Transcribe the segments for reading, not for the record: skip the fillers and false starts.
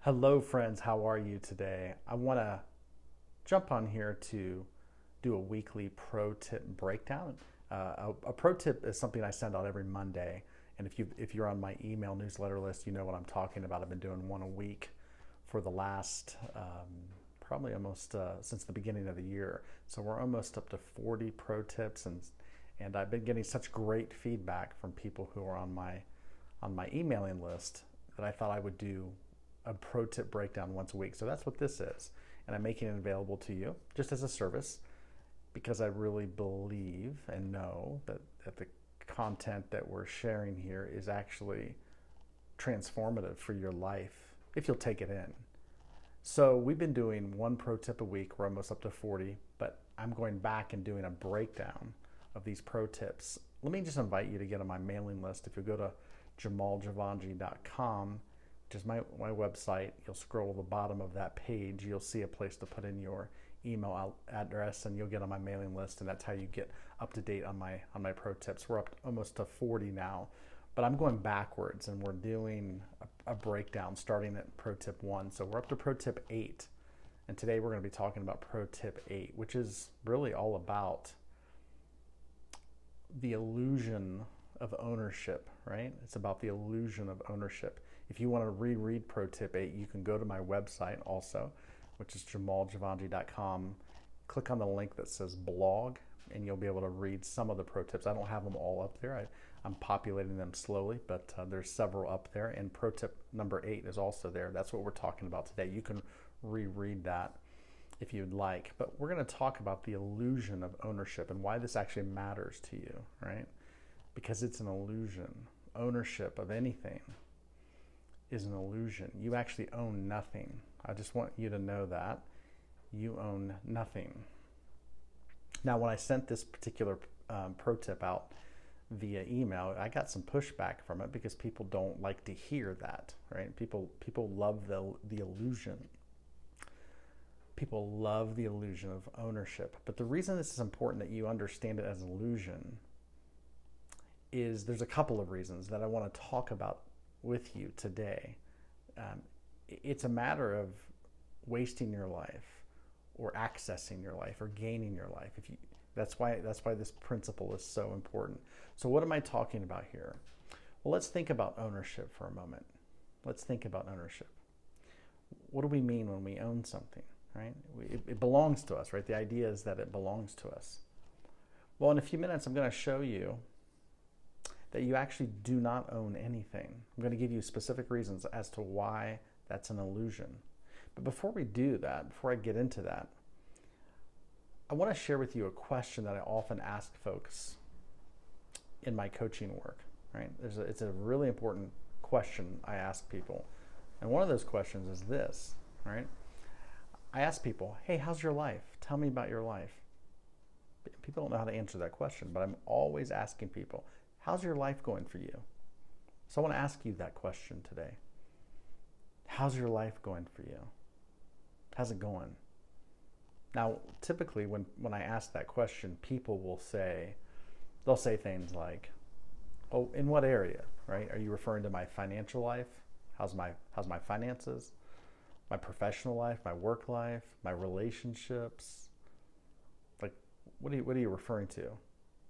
Hello, friends. How are you today? I want to jump on here to do a weekly pro tip breakdown. A pro tip is something I send out every Monday, and if you're on my email newsletter list, you know what I'm talking about. I've been doing one a week for the last probably almost since the beginning of the year. So we're almost up to 40 pro tips, and I've been getting such great feedback from people who are on my emailing list that I thought I would do a pro tip breakdown once a week. So that's what this is. And I'm making it available to you just as a service because I really believe and know that the content that we're sharing here is actually transformative for your life if you'll take it in. So we've been doing one pro tip a week. We're almost up to 40, but I'm going back and doing a breakdown of these pro tips. Let me just invite you to get on my mailing list. If you go to JamalJavanji.com, which is my website, you'll scroll to the bottom of that page. You'll see a place to put in your email address, and you'll get on my mailing list, and that's how you get up to date on my pro tips. We're up almost to 40 now, but I'm going backwards, and we're doing a breakdown starting at pro tip 1. So we're up to pro tip 8, and today we're going to be talking about pro tip 8, which is really all about the illusion of ownership, right? It's about the illusion of ownership. If you want to reread pro tip 8, you can go to my website also, which is JamalJavanji.com. Click on the link that says blog, and you'll be able to read some of the pro tips. I don't have them all up there. I'm populating them slowly, but there's several up there. And pro tip number 8 is also there. That's what we're talking about today. You can reread that if you'd like. But we're going to talk about the illusion of ownership and why this actually matters to you, right? Because it's an illusion. Ownership of anything is an illusion. You actually own nothing. I just want you to know that. You own nothing. Now, when I sent this particular pro tip out via email, I got some pushback from it because people don't like to hear that, right? People love the illusion. People love the illusion of ownership. But the reason this is important that you understand it as an illusion is there's a couple of reasons that I want to talk about with you today. It's a matter of wasting your life or accessing your life or gaining your life. That's why this principle is so important. So what am I talking about here? Well, let's think about ownership for a moment. Let's think about ownership. What do we mean when we own something, right? It belongs to us, right? The idea is that it belongs to us. Well, in a few minutes, I'm going to show you that you actually do not own anything. I'm going to give you specific reasons as to why that's an illusion. But before we do that, before I get into that, I want to share with you a question that I often ask folks in my coaching work, right? It's a really important question I ask people. And one of those questions is this, right? I ask people, hey, how's your life? Tell me about your life. People don't know how to answer that question, but I'm always asking people, how's your life going for you? So I want to ask you that question today. How's your life going for you? How's it going? Now, typically when I ask that question, people they'll say things like, oh, in what area, right? Are you referring to my financial life? How's my finances? My professional life, my work life, my relationships? Like, what are you referring to?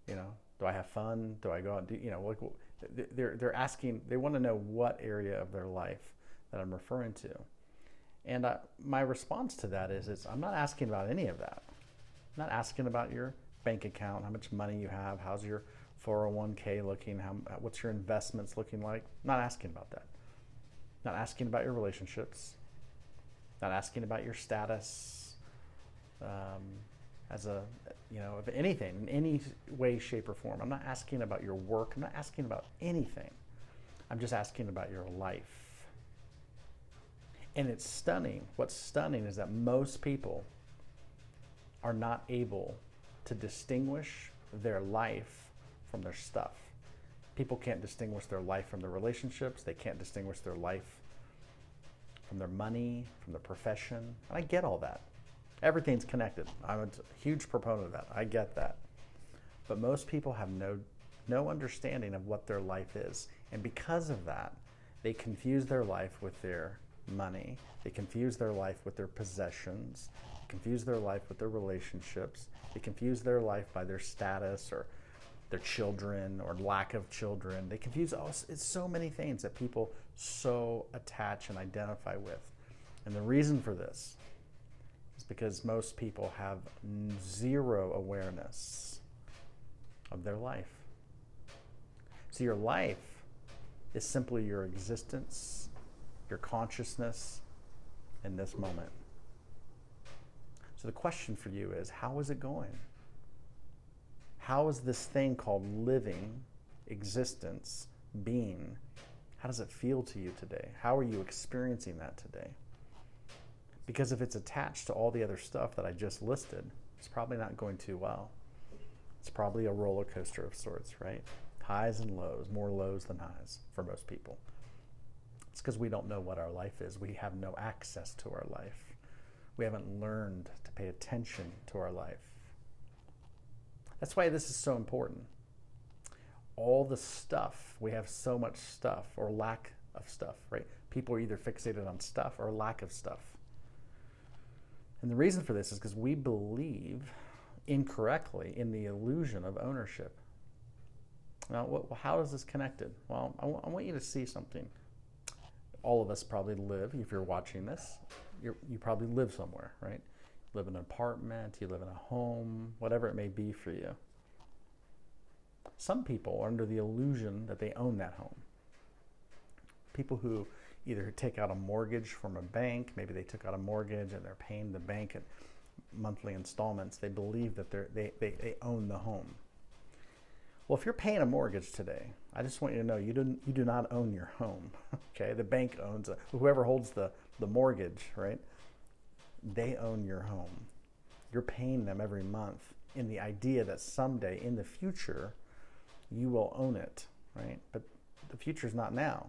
You know? Do I have fun? Do I go out? They're asking. They want to know what area of their life that I'm referring to, and my response to that is I'm not asking about any of that. I'm not asking about your bank account, how much money you have, how's your 401k looking, what's your investments looking like. I'm not asking about that. I'm not asking about your relationships. I'm not asking about your status. Of anything, in any way, shape, or form. I'm not asking about your work. I'm not asking about anything. I'm just asking about your life. And it's stunning. What's stunning is that most people are not able to distinguish their life from their stuff. People can't distinguish their life from their relationships. They can't distinguish their life from their money, from their profession. And I get all that. Everything's connected. I'm a huge proponent of that. I get that. But most people have no understanding of what their life is. And because of that, they confuse their life with their money. They confuse their life with their possessions. They confuse their life with their relationships. They confuse their life by their status or their children or lack of children. They confuse it's so many things that people so attach and identify with. And the reason for this is because most people have zero awareness of their life. So your life is simply your existence, your consciousness in this moment. So the question for you is, how is it going? How is this thing called living, existence, being, how does it feel to you today? How are you experiencing that today? Because if it's attached to all the other stuff that I just listed, it's probably not going too well. It's probably a roller coaster of sorts, right? Highs and lows, more lows than highs for most people. It's because we don't know what our life is. We have no access to our life. We haven't learned to pay attention to our life. That's why this is so important. All the stuff, we have so much stuff or lack of stuff, right? People are either fixated on stuff or lack of stuff. And the reason for this is because we believe incorrectly in the illusion of ownership. Now, how is this connected? Well, I want you to see something. All of us probably live, if you're watching this, you probably live somewhere, right? You live in an apartment, you live in a home, whatever it may be for you. Some people are under the illusion that they own that home. People who either take out a mortgage from a bank, maybe they took out a mortgage and they're paying the bank at monthly installments, they believe that they own the home. Well, if you're paying a mortgage today, I just want you to know you do not own your home. Okay, the bank owns it. Whoever holds the mortgage, right? They own your home. You're paying them every month in the idea that someday in the future you will own it, right? But the future's not now,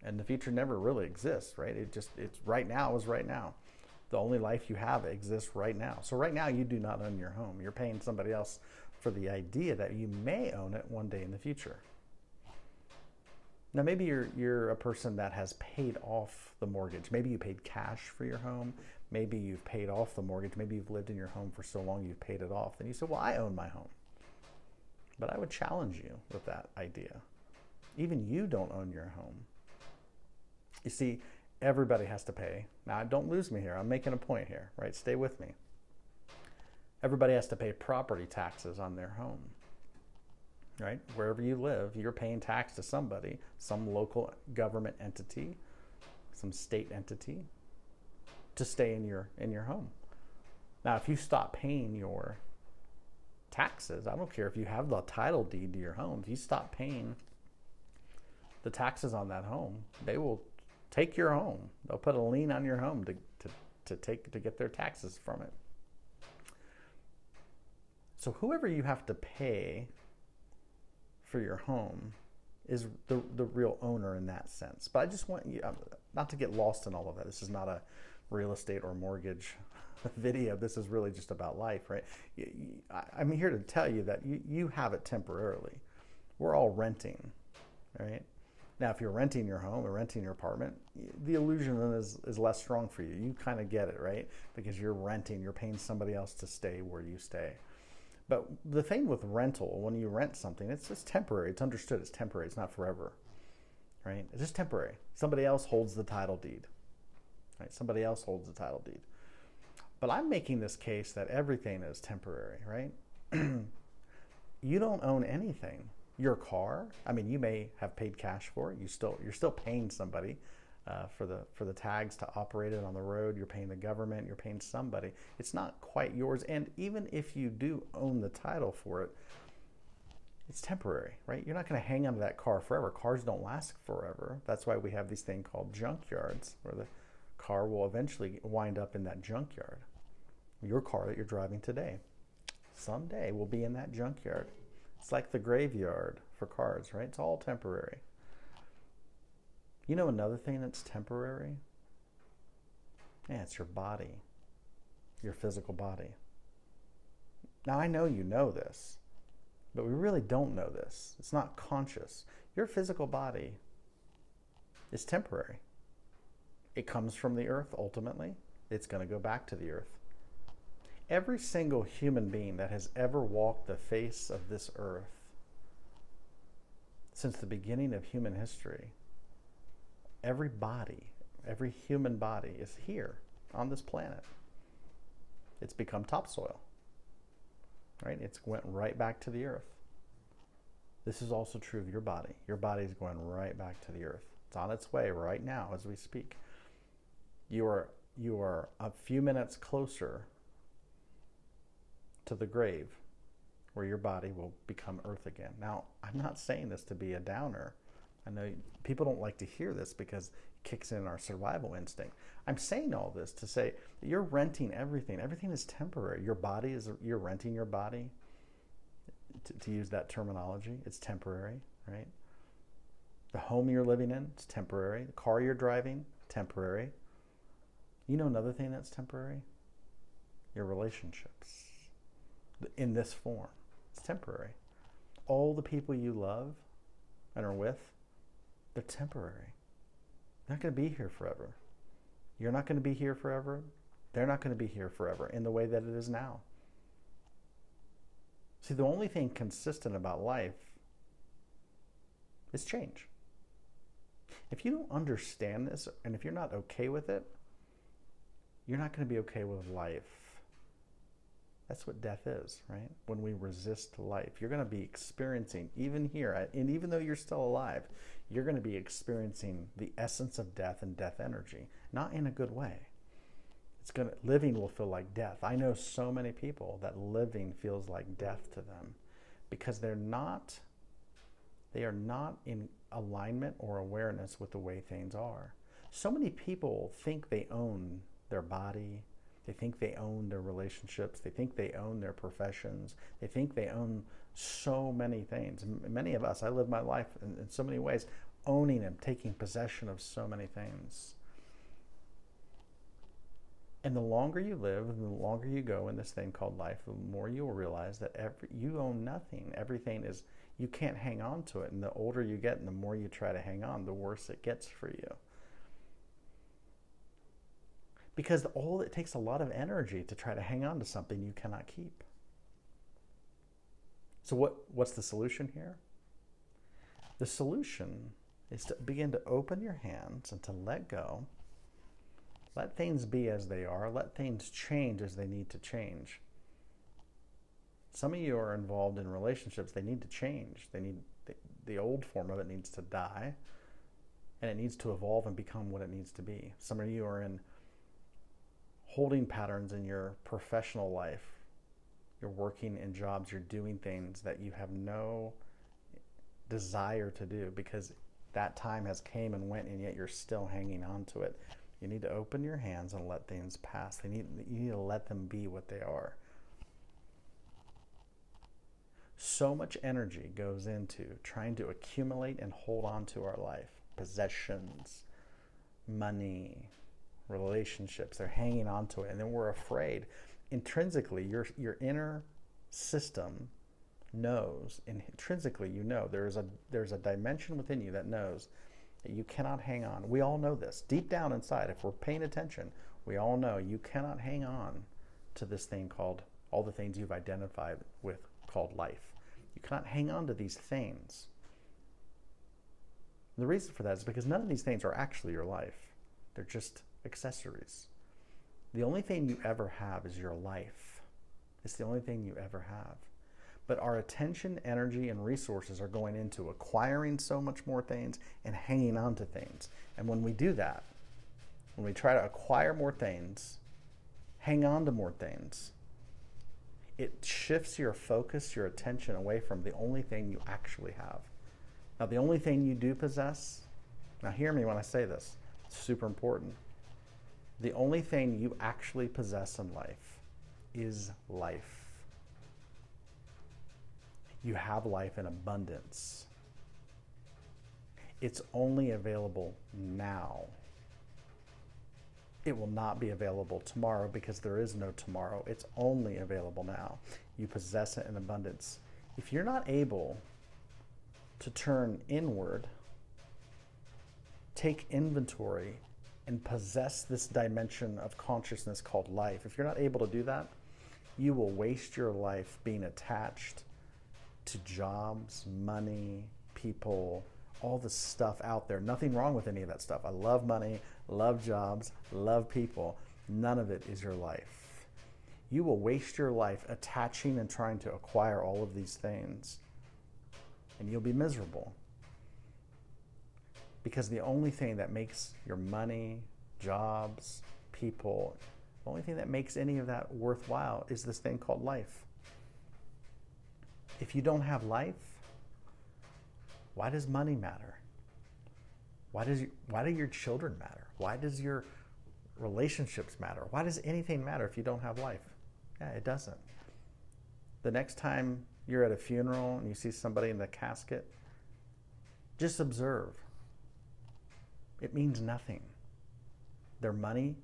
and the future never really exists, right? It's right now is right now. The only life you have exists right now. So right now you do not own your home. You're paying somebody else for the idea that you may own it one day in the future. Now maybe you're a person that has paid off the mortgage. Maybe you paid cash for your home. Maybe you've paid off the mortgage. Maybe you've lived in your home for so long you've paid it off. And you say, well, I own my home. But I would challenge you with that idea. Even you don't own your home. You see, everybody has to pay. Now, don't lose me here. I'm making a point here, right? Stay with me. Everybody has to pay property taxes on their home, right? Wherever you live, you're paying tax to somebody, some local government entity, some state entity, to stay in your home. Now, if you stop paying your taxes, I don't care if you have the title deed to your home, if you stop paying the taxes on that home, they will take your home. They'll put a lien on your home to get their taxes from it. So whoever you have to pay for your home is the real owner in that sense. But I just want you not to get lost in all of that. This is not a real estate or mortgage video. This is really just about life, right? I'm here to tell you that you have it temporarily. We're all renting, right? Now, if you're renting your home or renting your apartment, the illusion is less strong for you. You kind of get it, right? Because you're renting, you're paying somebody else to stay where you stay. But the thing with rental, when you rent something, it's just temporary. It's understood it's temporary. It's not forever, right? It's just temporary. Somebody else holds the title deed, right? Somebody else holds the title deed. But I'm making this case that everything is temporary, right? You don't own anything. Your car, I mean, you may have paid cash for it. You're still paying somebody for the tags to operate it on the road. You're paying the government. You're paying somebody. It's not quite yours. And even if you do own the title for it, it's temporary, right? You're not going to hang on to that car forever. Cars don't last forever. That's why we have these things called junkyards, where the car will eventually wind up in that junkyard. Your car that you're driving today, someday will be in that junkyard. It's like the graveyard for cars, right? It's all temporary. You know another thing that's temporary? Yeah, it's your body, your physical body. Now, I know you know this, but we really don't know this. It's not conscious. Your physical body is temporary. It comes from the earth ultimately. It's going to go back to the earth. Every single human being that has ever walked the face of this earth since the beginning of human history, every human body is here on this planet. It's become topsoil, right? It's went right back to the earth. This is also true of your body. Your body is going right back to the earth. It's on its way right now as we speak. You are a few minutes closer to the grave where your body will become earth again. Now, I'm not saying this to be a downer. I know people don't like to hear this because it kicks in our survival instinct. I'm saying all this to say that you're renting everything. Everything is temporary. You're renting your body, to use that terminology. It's temporary, right? The home you're living in, it's temporary. The car you're driving, temporary. You know another thing that's temporary? Your relationships. In this form, it's temporary. All the people you love and are with, they're temporary. They're not going to be here forever. You're not going to be here forever. They're not going to be here forever in the way that it is now. See, the only thing consistent about life is change. If you don't understand this, and if you're not okay with it, you're not going to be okay with life. That's what death is, right? When we resist life, you're going to be experiencing, even here, and even though you're still alive, you're going to be experiencing the essence of death and death energy, not in a good way. Living will feel like death. I know so many people that living feels like death to them because they are not in alignment or awareness with the way things are. So many people think they own their body. They think they own their relationships. They think they own their professions. They think they own so many things. Many of us, I live my life in so many ways, owning and taking possession of so many things. And the longer you live, and the longer you go in this thing called life, the more you will realize that you own nothing. Everything is, you can't hang on to it. And the older you get and the more you try to hang on, the worse it gets for you. Because it takes a lot of energy to try to hang on to something you cannot keep. So what's the solution here? The solution is to begin to open your hands and to let go. Let things be as they are. Let things change as they need to change. Some of you are involved in relationships. They need to change. The old form of it needs to die, and it needs to evolve and become what it needs to be. Some of you are in holding patterns in your professional life. You're working in jobs. You're doing things that you have no desire to do because that time has came and went, and yet you're still hanging on to it. You need to open your hands and let things pass. You need to let them be what they are. So much energy goes into trying to accumulate and hold on to our life. Possessions, money, relationships. They're hanging on to it, and then we're afraid. Intrinsically, your inner system knows. Intrinsically, you know there's a dimension within you that knows that you cannot hang on. We all know this. Deep down inside, if we're paying attention, we all know you cannot hang on to this thing called, all the things you've identified with called life. You cannot hang on to these things. The reason for that is because none of these things are actually your life. They're just accessories. The only thing you ever have is your life. It's the only thing you ever have. But our attention, energy, and resources are going into acquiring so much more things and hanging on to things. And when we do that, when we try to acquire more things, hang on to more things, it shifts your focus, your attention away from the only thing you actually have. Now, the only thing you do possess, now hear me when I say this, it's super important. The only thing you actually possess in life is life. You have life in abundance. It's only available now. It will not be available tomorrow because there is no tomorrow. It's only available now. You possess it in abundance. If you're not able to turn inward, take inventory, and possess this dimension of consciousness called life, if you're not able to do that, you will waste your life being attached to jobs, money, people, all the stuff out there. Nothing wrong with any of that stuff. I love money, love jobs, love people. None of it is your life. You will waste your life attaching and trying to acquire all of these things, and you'll be miserable. Because the only thing that makes your money, jobs, people, the only thing that makes any of that worthwhile is this thing called life. If you don't have life, why does money matter? Why do your children matter? Why does your relationships matter? Why does anything matter if you don't have life? Yeah, it doesn't. The next time you're at a funeral and you see somebody in the casket, just observe. It means nothing. Their money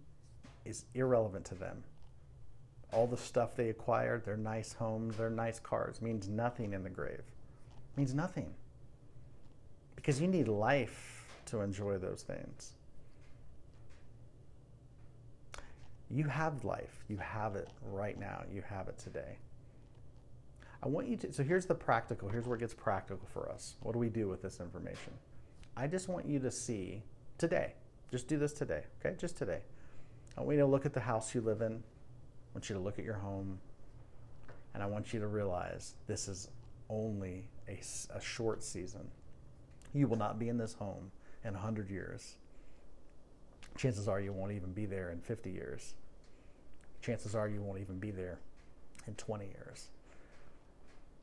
is irrelevant to them. All the stuff they acquired, their nice homes, their nice cars, means nothing in the grave. It means nothing. Because you need life to enjoy those things. You have life. You have it right now. You have it today. I want you to, so here's the practical. Here's where it gets practical for us. What do we do with this information? I just want you to see today. Just do this today, okay? Just today. I want you to look at the house you live in. I want you to look at your home. And I want you to realize this is only a short season. You will not be in this home in 100 years. Chances are you won't even be there in 50 years. Chances are you won't even be there in 20 years.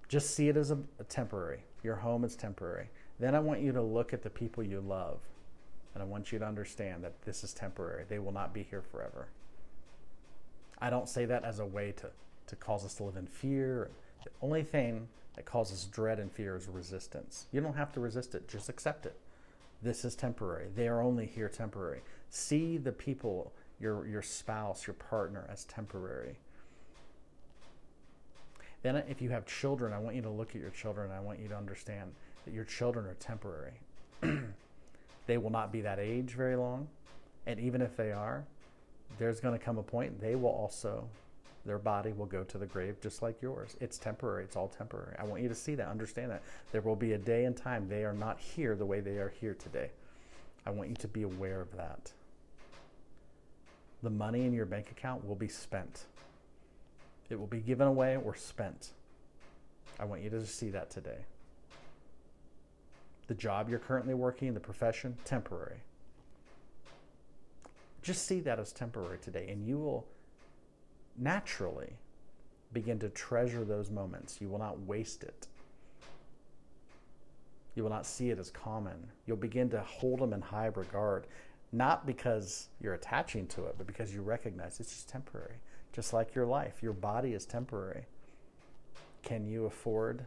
Just see it as a temporary. Your home is temporary. Then I want you to look at the people you love. And I want you to understand that this is temporary. They will not be here forever. I don't say that as a way to cause us to live in fear. The only thing that causes dread and fear is resistance. You don't have to resist it. Just accept it. This is temporary. They are only here temporary. See the people, your spouse, your partner as temporary. Then if you have children, I want you to look at your children. I want you to understand that your children are temporary. They will not be that age very long. And even if they are, there's going to come a point they will also, their body will go to the grave just like yours. It's temporary. It's all temporary. I want you to see that, understand that. There will be a day and time they are not here the way they are here today. I want you to be aware of that. The money in your bank account will be spent. It will be given away or spent. I want you to see that today. The job you're currently working, the profession, temporary. Just see that as temporary today, and you will naturally begin to treasure those moments. You will not waste it. You will not see it as common. You'll begin to hold them in high regard, not because you're attaching to it, but because you recognize it's just temporary. Just like your life, your body is temporary. Can you afford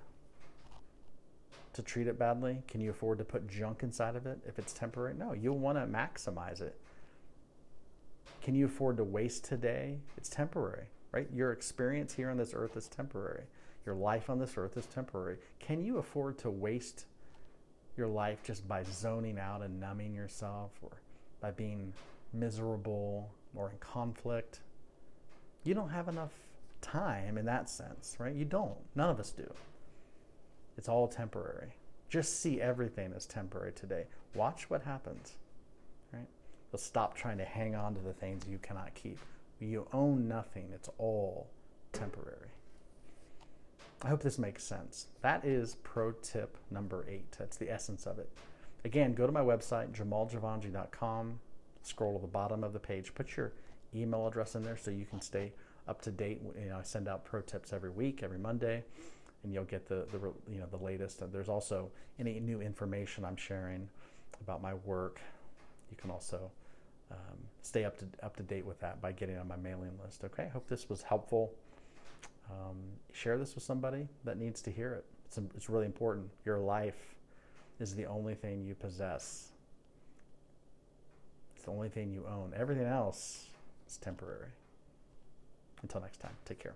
to treat it badly? Can you afford to put junk inside of it if it's temporary? No, you'll want to maximize it. Can you afford to waste today? It's temporary, right? Your experience here on this earth is temporary. Your life on this earth is temporary. Can you afford to waste your life just by zoning out and numbing yourself, or by being miserable or in conflict? You don't have enough time in that sense, right? You don't. None of us do. It's all temporary. Just see everything as temporary today. Watch what happens, right? You'll stop trying to hang on to the things you cannot keep. You own nothing. It's all temporary. I hope this makes sense. That is pro tip number 8. That's the essence of it. Again, go to my website, jamaljavanji.com. Scroll to the bottom of the page. Put your email address in there so you can stay up to date. I send out pro tips every week, every Monday, and you'll get the latest. And there's also any new information I'm sharing about my work. You can also stay up to date with that by getting on my mailing list. Okay, I hope this was helpful. Share this with somebody that needs to hear it. It's really important. Your life is the only thing you possess. It's the only thing you own. Everything else is temporary. Until next time, take care.